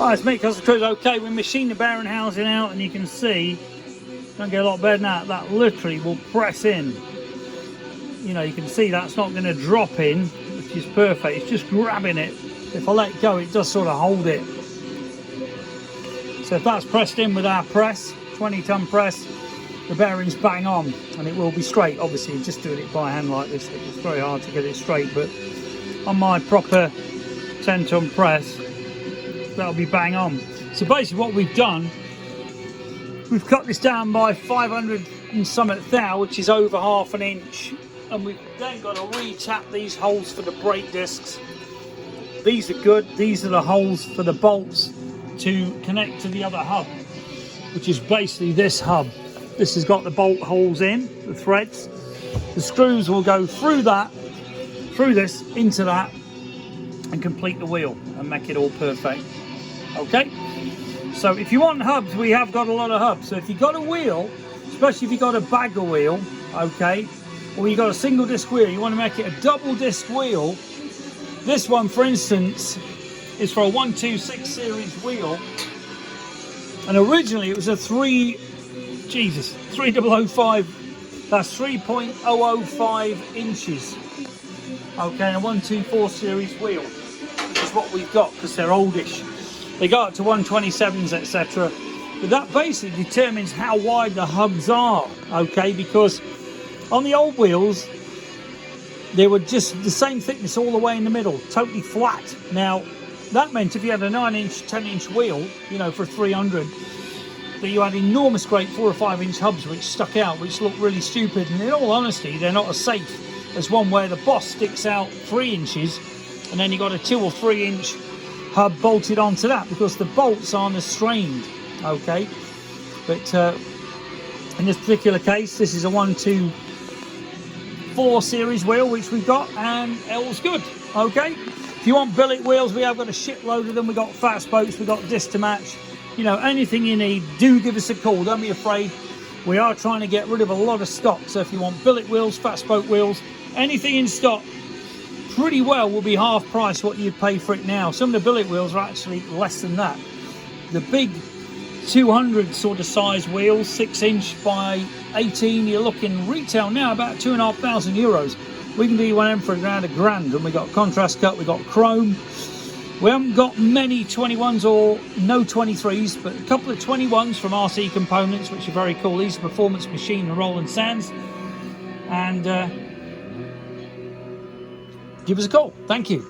Alright, it's me, Customer Cruise. Okay, we machined the bearing housing out, and you can see, don't get a lot better than that, that literally will press in. You know, you can see that's not going to drop in, which is perfect. It's just grabbing it. If I let go, it does sort of hold it. So if that's pressed in with our press, 20-ton press, the bearing's bang on, and it will be straight. Obviously, just doing it by hand like this, it's very hard to get it straight, but on my proper 10-ton press, that'll be bang on. So basically what we've done, we've cut this down by 500 and something thou, which is over ½ an inch, and we've then got to re-tap these holes for the brake discs. These are good. These are the holes for the bolts to connect to the other hub, which is basically this hub. This has got the bolt holes in, the threads. The screws will go through that, through this, into that, and complete the wheel and make it all perfect. Okay, so if you want hubs, we have got a lot of hubs. So if you've got a wheel, especially if you've got a bagger wheel, okay, or you've got a single disc wheel, you want to make it a double disc wheel. This one, for instance, is for a 126 series wheel, and originally it was a 3005, that's 3.005 inches, okay, and a 124 series wheel, which is what we've got, because they're oldish. They go up to 127s, etc. But that basically determines how wide the hubs are, okay, because on the old wheels, they were just the same thickness all the way in the middle, totally flat. Now, that meant if you had a 9-inch, 10-inch wheel, you know, for 300, that you had enormous great 4 or 5 inch hubs which stuck out, which looked really stupid. And in all honesty, they're not as safe as one where the boss sticks out 3 inches, and then you got a 2 or 3 inch hub bolted onto that, because the bolts aren't as strained, okay. But in this particular case, this is a 124 series wheel which we've got, and all's good, okay. If you want billet wheels, we have got a shitload of them. We've got fat spokes, we've got disc to match, you know, anything you need, do give us a call, don't be afraid. We are trying to get rid of a lot of stock, so if you want billet wheels, fat spoke wheels, anything in stock, pretty well will be half price what you'd pay for it now. Some of the billet wheels are actually less than that. The big 200 sort of size wheels, 6-inch by 18, you're looking retail now about €2,500. We can do you one of them for around £1,000, and we got contrast cut, we got chrome. We haven't got many 21s or no 23s, but a couple of 21s from RC Components, which are very cool. These are Performance Machine and Roland Sands. And give us a call. Thank you.